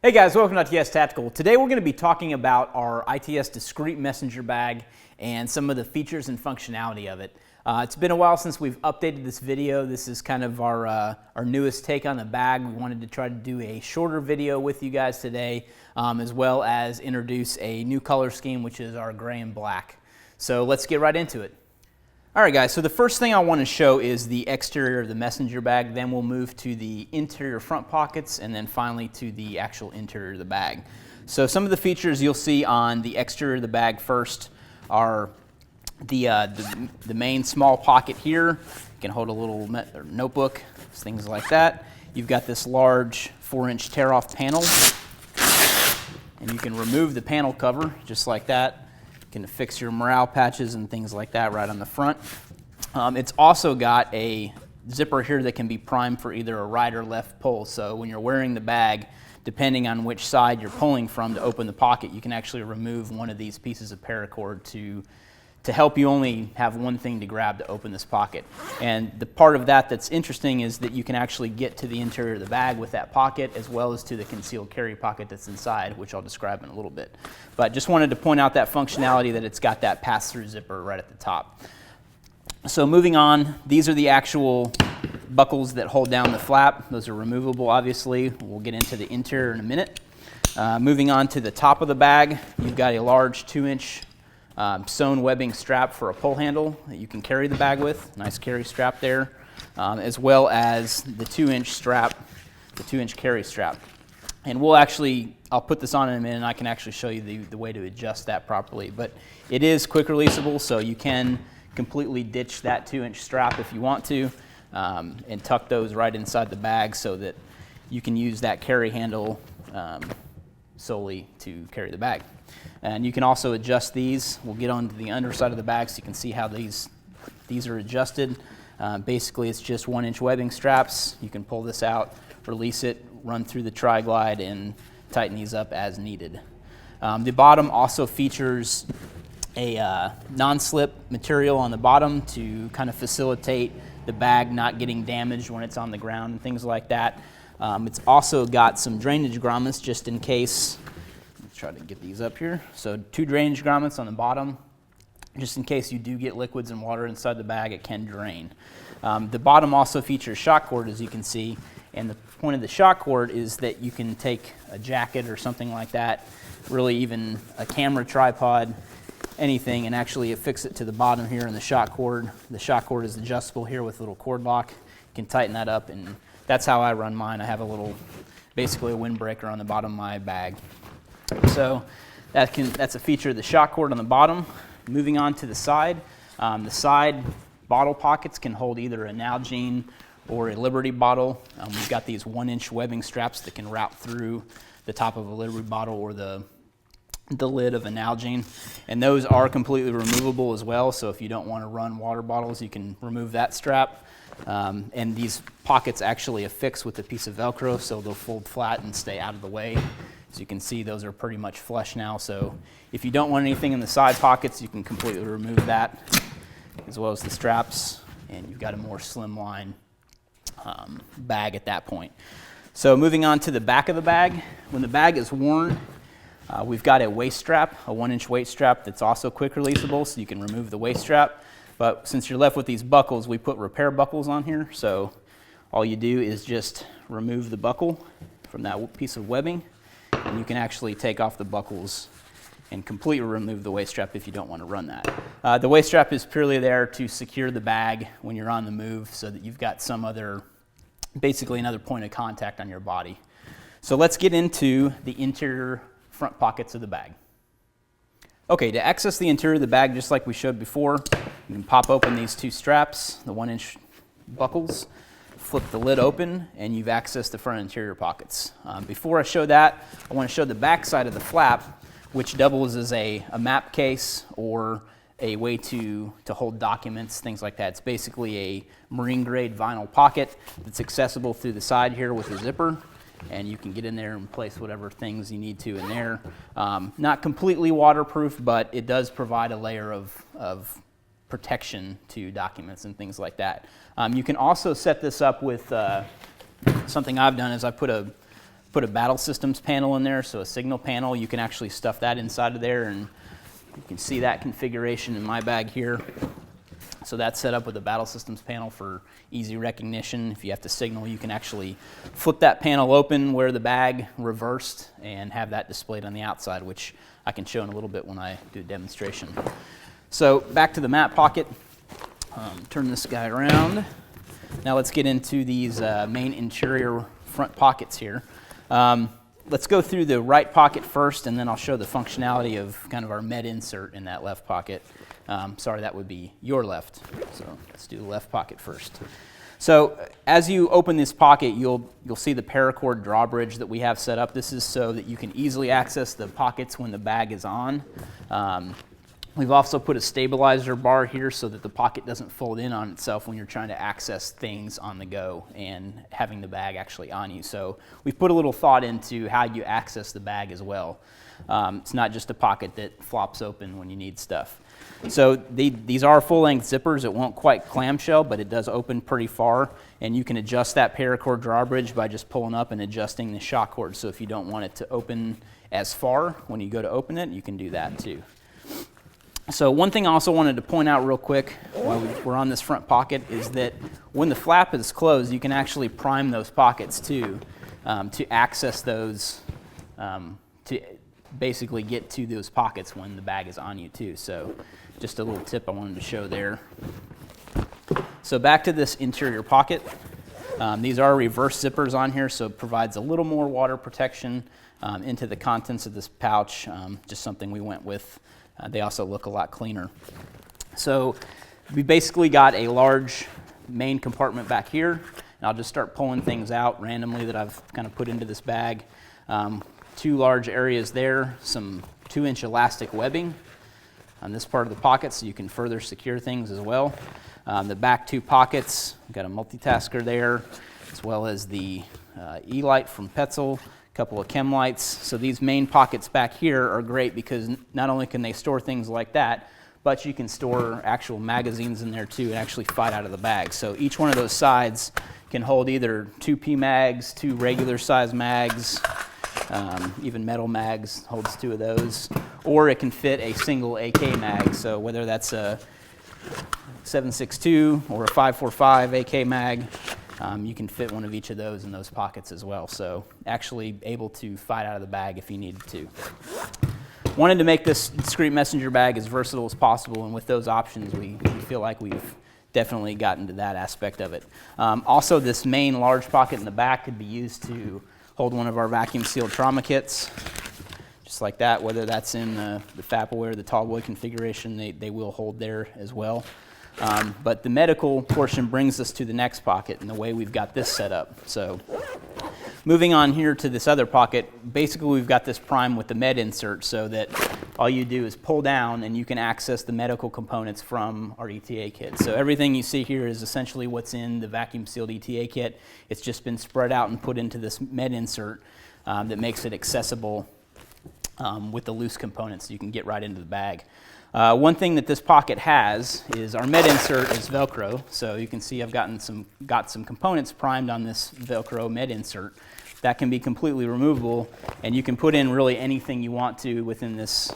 Hey guys, welcome to ITS Tactical. Today we're going to be talking about our ITS Discreet messenger bag and some of the features and functionality of it. It's been a while since we've updated this video. This is kind of our newest take on the bag. We wanted to try to do a shorter video with you guys today, as well as introduce a new color scheme, which is our gray and black. So let's get right into it. Alright guys, so the first thing I want to show is the exterior of the messenger bag, then we'll move to the interior front pockets, and then finally to the actual interior of the bag. So some of the features you'll see on the exterior of the bag first are the main small pocket here. You can hold a little notebook, things like that. You've got this large 4-inch tear-off panel, and you can remove the panel cover just like that. You can fix your morale patches and things like that right on the front. It's also got a zipper here that can be primed for either a right or left pull. So when you're wearing the bag, depending on which side you're pulling from to open the pocket, you can actually remove one of these pieces of paracord to help you only have one thing to grab to open this pocket. And the part of that that's interesting is that you can actually get to the interior of the bag with that pocket, as well as to the concealed carry pocket that's inside, which I'll describe in a little bit. But just wanted to point out that functionality, that it's got that pass-through zipper right at the top. So moving on, these are the actual buckles that hold down the flap. Those are removable, obviously. We'll get into the interior in a minute. Moving on to the top of the bag, you've got a large 2-inch sewn webbing strap for a pull handle that you can carry the bag with. Nice carry strap there, as well as the 2-inch strap, the 2-inch carry strap. And I'll put this on in a minute and I can actually show you the way to adjust that properly. But it is quick releasable, so you can completely ditch that 2-inch strap if you want to, and tuck those right inside the bag so that you can use that carry handle solely to carry the bag. And you can also adjust these. We'll get onto the underside of the bag so you can see how these are adjusted. Basically, it's just 1-inch webbing straps. You can pull this out, release it, run through the tri-glide, and tighten these up as needed. The bottom also features a non-slip material on the bottom to kind of facilitate the bag not getting damaged when it's on the ground and things like that. It's also got some drainage grommets just in case. Let's try to get these up here. So 2 drainage grommets on the bottom, just in case you do get liquids and water inside the bag, it can drain. The bottom also features shock cord, as you can see, and the point of the shock cord is that you can take a jacket or something like that, really even a camera tripod, anything, and actually affix it to the bottom here in the shock cord. The shock cord is adjustable here with a little cord lock. You can tighten that up, and that's how I run mine. I have basically a windbreaker on the bottom of my bag. So that's a feature of the shock cord on the bottom. Moving on to the side bottle pockets can hold either a Nalgene or a Liberty bottle. We've got these 1-inch webbing straps that can route through the top of a Liberty bottle or the lid of a Nalgene, and those are completely removable as well. So if you don't want to run water bottles, you can remove that strap. And these pockets actually affix with a piece of Velcro, so they'll fold flat and stay out of the way. As you can see, those are pretty much flush now, so if you don't want anything in the side pockets, you can completely remove that, as well as the straps, and you've got a more slimline bag at that point. So moving on to the back of the bag, when the bag is worn, we've got a waist strap, a 1-inch waist strap that's also quick releasable, so you can remove the waist strap. But since you're left with these buckles, we put repair buckles on here, so all you do is just remove the buckle from that piece of webbing, and you can actually take off the buckles and completely remove the waist strap if you don't want to run that. The waist strap is purely there to secure the bag when you're on the move, so that you've got basically another point of contact on your body. So let's get into the interior front pockets of the bag. Okay, to access the interior of the bag, just like we showed before, you can pop open these 2 straps, the 1-inch buckles, flip the lid open, and you've accessed the front interior pockets. Before I show that, I want to show the back side of the flap, which doubles as a map case or a way to hold documents, things like that. It's basically a marine grade vinyl pocket that's accessible through the side here with a zipper, and you can get in there and place whatever things you need to in there. Not completely waterproof, but it does provide a layer of protection to documents and things like that. You can also set this up with something I've done is I put a put a battle systems panel in there, so a signal panel. You can actually stuff that inside of there, and you can see that configuration in my bag here. So that's set up with a battle systems panel for easy recognition. If you have to signal, you can actually flip that panel open, wear the bag reversed, and have that displayed on the outside, which I can show in a little bit when I do a demonstration. So back to the map pocket. Turn this guy around. Now let's get into these main interior front pockets here. Let's go through the right pocket first, and then I'll show the functionality of kind of our med insert in that left pocket. Sorry, that would be your left. So let's do the left pocket first. So as you open this pocket, you'll see the paracord drawbridge that we have set up. This is so that you can easily access the pockets when the bag is on. We've also put a stabilizer bar here so that the pocket doesn't fold in on itself when you're trying to access things on the go and having the bag actually on you. So we've put a little thought into how you access the bag as well. It's not just a pocket that flops open when you need stuff. So these are full-length zippers. It won't quite clamshell, but it does open pretty far, and you can adjust that paracord drawbridge by just pulling up and adjusting the shock cord. So if you don't want it to open as far when you go to open it, you can do that too. So one thing I also wanted to point out real quick while we're on this front pocket is that when the flap is closed, you can actually prime those pockets too to access those, to basically get to those pockets when the bag is on you too. So just a little tip I wanted to show there. So back to this interior pocket. These are reverse zippers on here, so it provides a little more water protection into the contents of this pouch, just something we went with. They also look a lot cleaner. So we basically got a large main compartment back here, and I'll just start pulling things out randomly that I've kind of put into this bag. Two large areas there, some 2-inch elastic webbing on this part of the pocket so you can further secure things as well. The back two pockets, got a multitasker there, as well as the E-light from Petzl, couple of chem lights. So these main pockets back here are great because not only can they store things like that, but you can store actual magazines in there too and actually fight out of the bag. So each one of those sides can hold either 2 P-mags, 2 regular size mags, even metal mags holds 2 of those, or it can fit a single AK mag. So whether that's a 7.62 or a 5.45 AK mag, you can fit one of each of those in those pockets as well. So actually able to fight out of the bag if you needed to. Wanted to make this discreet messenger bag as versatile as possible, and with those options we feel like we've definitely gotten to that aspect of it. Also, this main large pocket in the back could be used to hold one of our vacuum sealed trauma kits, just like that, whether that's in the Fapaway or the Tallboy configuration, they will hold there as well. But the medical portion brings us to the next pocket and the way we've got this set up. So moving on here to this other pocket, basically we've got this prime with the med insert so that all you do is pull down and you can access the medical components from our ETA kit. So everything you see here is essentially what's in the vacuum sealed ETA kit. It's just been spread out and put into this med insert that makes it accessible with the loose components so you can get right into the bag. One thing that this pocket has is our med insert is Velcro, so you can see I've got some components primed on this Velcro med insert. That can be completely removable, and you can put in really anything you want to within this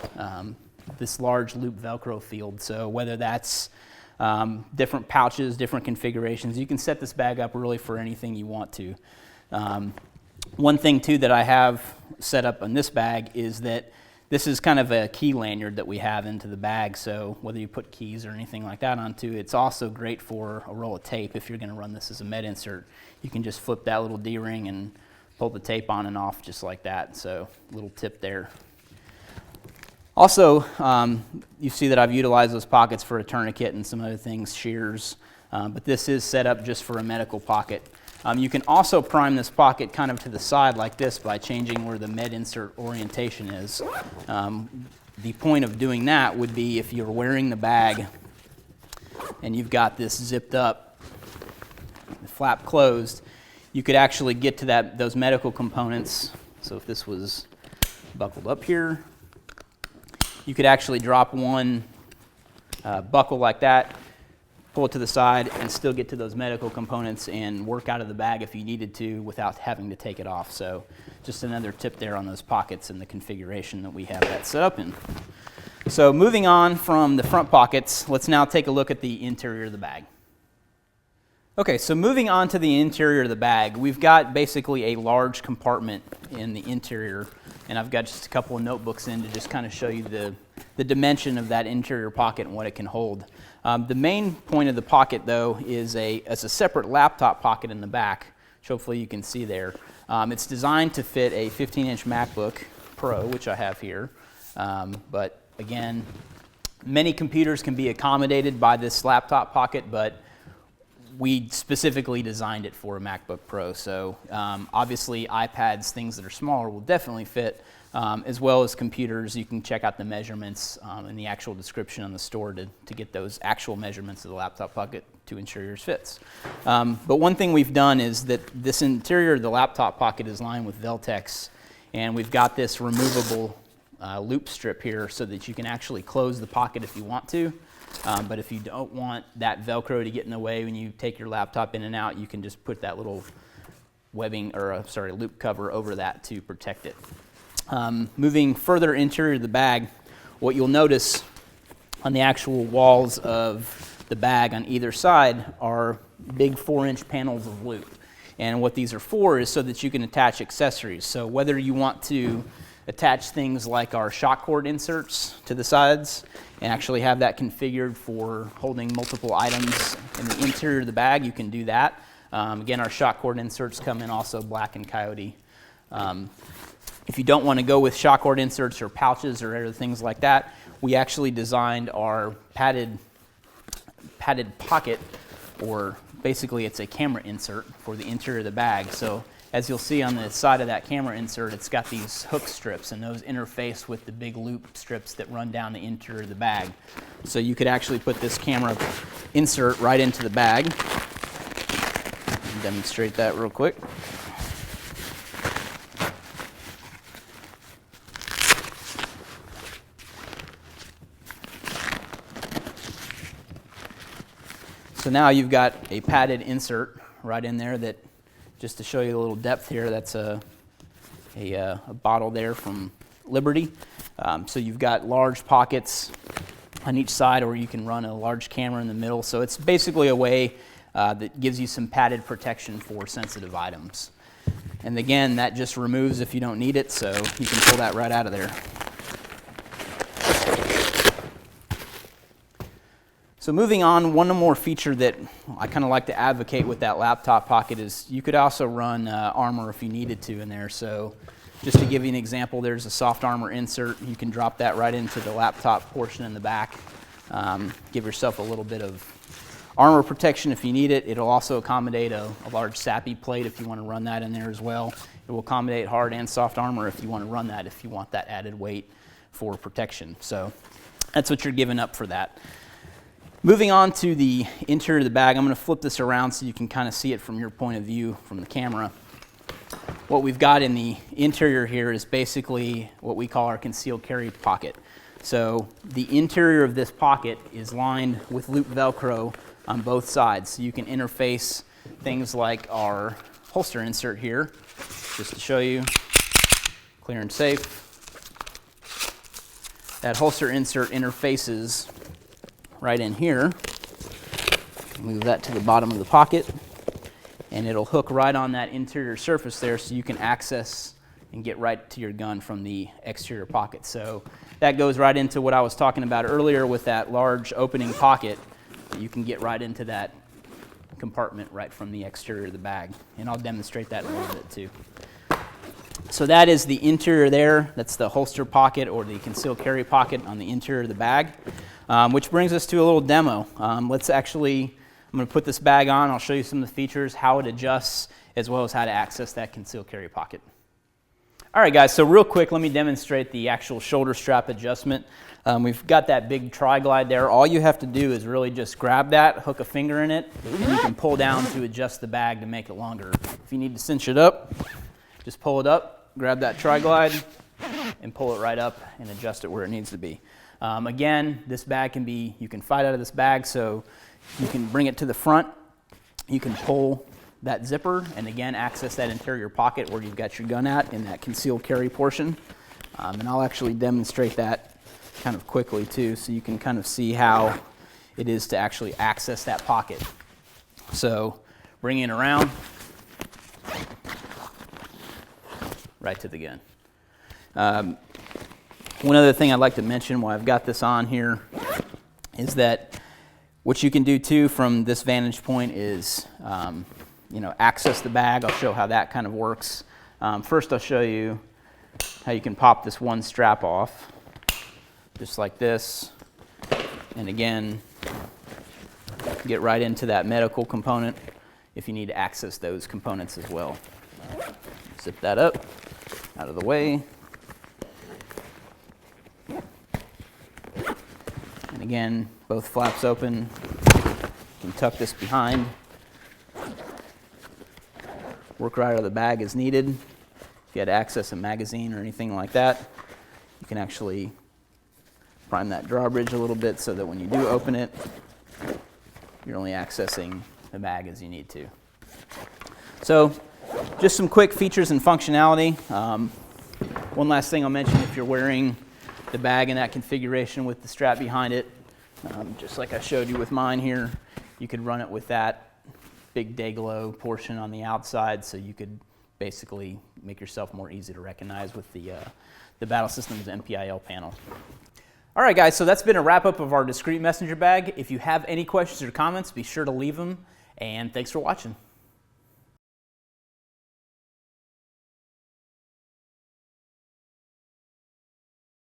this large loop Velcro field. So whether that's different pouches, different configurations, you can set this bag up really for anything you want to. One thing too that I have set up on this bag is that this is kind of a key lanyard that we have into the bag, so whether you put keys or anything like that onto, it's also great for a roll of tape if you're going to run this as a med insert. You can just flip that little D-ring and pull the tape on and off just like that, so little tip there. Also, you see that I've utilized those pockets for a tourniquet and some other things, shears, but this is set up just for a medical pocket. You can also prime this pocket kind of to the side like this by changing where the med insert orientation is. The point of doing that would be if you're wearing the bag and you've got this zipped up, the flap closed, you could actually get to those medical components. So if this was buckled up here, you could actually drop one buckle like that, pull it to the side, and still get to those medical components and work out of the bag if you needed to without having to take it off. So just another tip there on those pockets and the configuration that we have that set up in. So moving on from the front pockets, let's now take a look at the interior of the bag. Okay, so moving on to the interior of the bag, we've got basically a large compartment in the interior, and I've got just a couple of notebooks in to just kind of show you the dimension of that interior pocket and what it can hold. The main point of the pocket, though, is a separate laptop pocket in the back, which hopefully you can see there. It's designed to fit a 15-inch MacBook Pro, which I have here, but again, many computers can be accommodated by this laptop pocket, but we specifically designed it for a MacBook Pro. So obviously iPads, things that are smaller, will definitely fit, as well as computers. You can check out the measurements in the actual description on the store to get those actual measurements of the laptop pocket to ensure yours fits. But one thing we've done is that this interior of the laptop pocket is lined with Kel-Tecs, and we've got this removable loop strip here so that you can actually close the pocket if you want to. But if you don't want that Velcro to get in the way when you take your laptop in and out, you can just put that little webbing, or loop cover over that to protect it. Moving further interior of the bag, what you'll notice on the actual walls of the bag on either side are big 4-inch panels of loop. And what these are for is so that you can attach accessories. So whether you want to attach things like our shock cord inserts to the sides and actually have that configured for holding multiple items in the interior of the bag, you can do that. Again, our shock cord inserts come in also black and coyote. If you don't want to go with shock cord inserts or pouches or other things like that, we actually designed our padded pocket, or basically it's a camera insert for the interior of the bag. So as you'll see on the side of that camera insert, it's got these hook strips, and those interface with the big loop strips that run down the interior of the bag. So you could actually put this camera insert right into the bag. Demonstrate that real quick. So now you've got a padded insert right in there that, just to show you a little depth here, that's a bottle there from Liberty. So you've got large pockets on each side, or you can run a large camera in the middle. So it's basically a way that gives you some padded protection for sensitive items. And again, that just removes if you don't need it, so you can pull that right out of there. So moving on, one more feature that I kind of like to advocate with that laptop pocket is you could also run armor if you needed to in there. So just to give you an example, there's a soft armor insert. You can drop that right into the laptop portion in the back. Give yourself a little bit of armor protection if you need it. It'll also accommodate a large SAPI plate if you want to run that in there as well. It will accommodate hard and soft armor if you want to run that, if you want that added weight for protection. So that's what you're giving up for that. Moving on to the interior of the bag, I'm going to flip this around so you can kind of see it from your point of view from the camera. What we've got in the interior here is basically what we call our concealed carry pocket. So the interior of this pocket is lined with loop Velcro on both sides. So you can interface things like our holster insert here, just to show you, clear and safe. That holster insert interfaces right in here. Move that to the bottom of the pocket, and it'll hook right on that interior surface there, so you can access and get right to your gun from the exterior pocket. So that goes right into what I was talking about earlier with that large opening pocket. You can get right into that compartment right from the exterior of the bag, and I'll demonstrate that in a little bit too. So that is the interior there. That's the holster pocket, or the concealed carry pocket on the interior of the bag. Which brings us to a little demo. I'm going to put this bag on. I'll show you some of the features, how it adjusts, as well as how to access that concealed carry pocket. All right, guys, so real quick, let me demonstrate the actual shoulder strap adjustment. We've got that big tri-glide there. All you have to do is really just grab that, hook a finger in it, and you can pull down to adjust the bag to make it longer. If you need to cinch it up, just pull it up, grab that tri-glide, and pull it right up and adjust it where it needs to be. Again, this bag can be, you can fight out of this bag, so you can bring it to the front. You can pull that zipper and again access that interior pocket where you've got your gun at in that concealed carry portion. And I'll actually demonstrate that kind of quickly too, so you can kind of see how it is to actually access that pocket. So bring it around, right to the gun. One other thing I'd like to mention while I've got this on here is that what you can do too from this vantage point is access the bag. I'll show how that kind of works. First I'll show you how you can pop this one strap off, just like this, and again, get right into that medical component if you need to access those components as well. Zip that up, out of the way. And again, both flaps open. You can tuck this behind. Work right out of the bag as needed. If you had to access a magazine or anything like that, you can actually prime that drawbridge a little bit so that when you do open it, you're only accessing the bag as you need to. So just some quick features and functionality. One last thing I'll mention, if you're wearing the bag in that configuration with the strap behind it, just like I showed you with mine here, you could run it with that big day glow portion on the outside, so you could basically make yourself more easy to recognize with the Battle Systems MPIL panel. All right, guys, so that's been a wrap-up of our Discreet messenger bag. If you have any questions or comments, be sure to leave them, and thanks for watching.